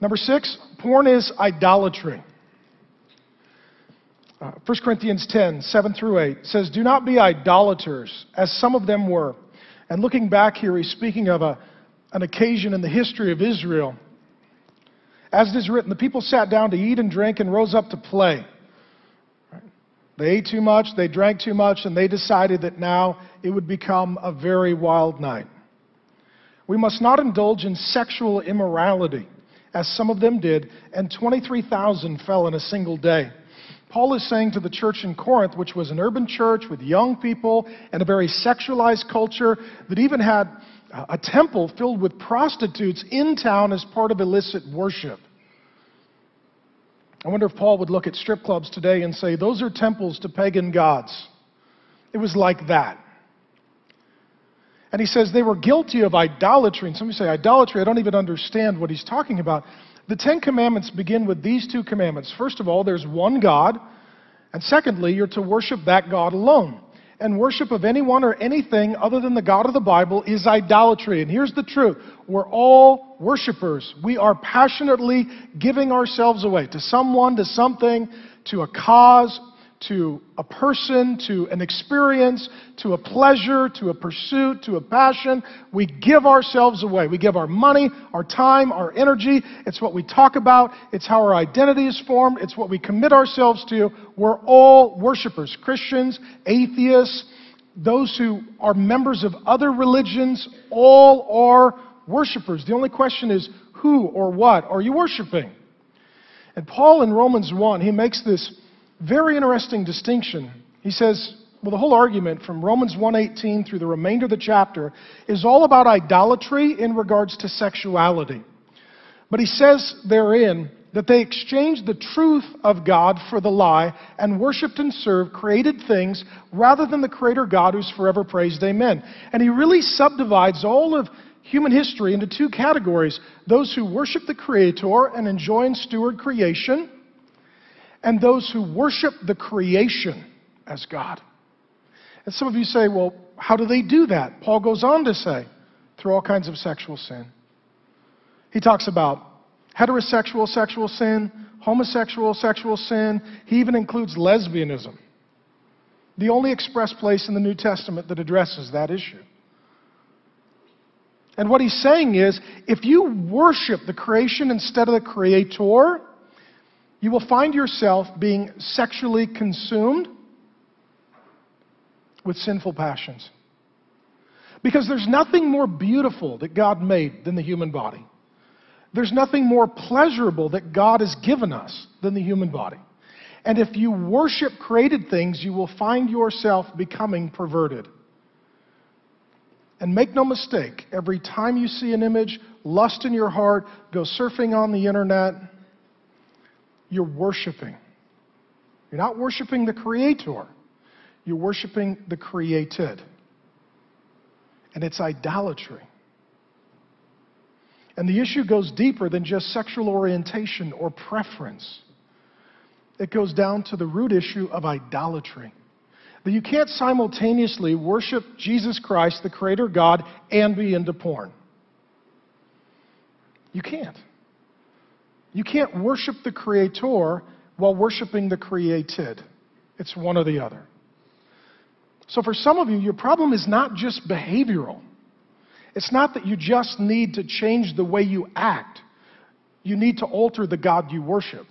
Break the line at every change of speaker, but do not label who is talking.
Number 6, porn is idolatry. 1 Corinthians 10, 7 through 8 says, "Do not be idolaters, as some of them were." And looking back here, he's speaking of an occasion in the history of Israel. As it is written, the people sat down to eat and drink and rose up to play. They ate too much, they drank too much, and they decided that now it would become a very wild night. "We must not indulge in sexual immorality, as some of them did, and 23,000 fell in a single day." Paul is saying to the church in Corinth, which was an urban church with young people and a very sexualized culture that even had a temple filled with prostitutes in town as part of illicit worship. I wonder if Paul would look at strip clubs today and say, those are temples to pagan gods. It was like that. And he says they were guilty of idolatry. And somebody say, idolatry, I don't even understand what he's talking about. The 10 Commandments begin with these 2 commandments. First of all, there's one God. And secondly, you're to worship that God alone. And worship of anyone or anything other than the God of the Bible is idolatry. And here's the truth. We're all worshipers. We are passionately giving ourselves away to someone, to something, to a cause, to a person, to an experience, to a pleasure, to a pursuit, to a passion. We give ourselves away. We give our money, our time, our energy. It's what we talk about. It's how our identity is formed. It's what we commit ourselves to. We're all worshipers. Christians, atheists, those who are members of other religions, all are worshipers. The only question is, who or what are you worshiping? And Paul in Romans 1, he makes this very interesting distinction. He says, well, the whole argument from Romans 1:18 through the remainder of the chapter is all about idolatry in regards to sexuality. But he says therein that they exchanged the truth of God for the lie and worshiped and served created things rather than the Creator God who's forever praised. Amen. And he really subdivides all of human history into 2 categories. Those who worship the Creator and enjoy and steward creation, and those who worship the creation as God. And some of you say, well, how do they do that? Paul goes on to say, through all kinds of sexual sin. He talks about heterosexual sexual sin, homosexual sexual sin. He even includes lesbianism. The only express place in the New Testament that addresses that issue. And what he's saying is, if you worship the creation instead of the Creator, you will find yourself being sexually consumed with sinful passions. Because there's nothing more beautiful that God made than the human body. There's nothing more pleasurable that God has given us than the human body. And if you worship created things, you will find yourself becoming perverted. And make no mistake, every time you see an image, lust in your heart, go surfing on the internet, you're worshiping. You're not worshiping the Creator. You're worshiping the created. And it's idolatry. And the issue goes deeper than just sexual orientation or preference. It goes down to the root issue of idolatry. That you can't simultaneously worship Jesus Christ, the Creator God, and be into porn. You can't. You can't worship the Creator while worshiping the created. It's one or the other. So for some of you, your problem is not just behavioral. It's not that you just need to change the way you act. You need to alter the God you worship.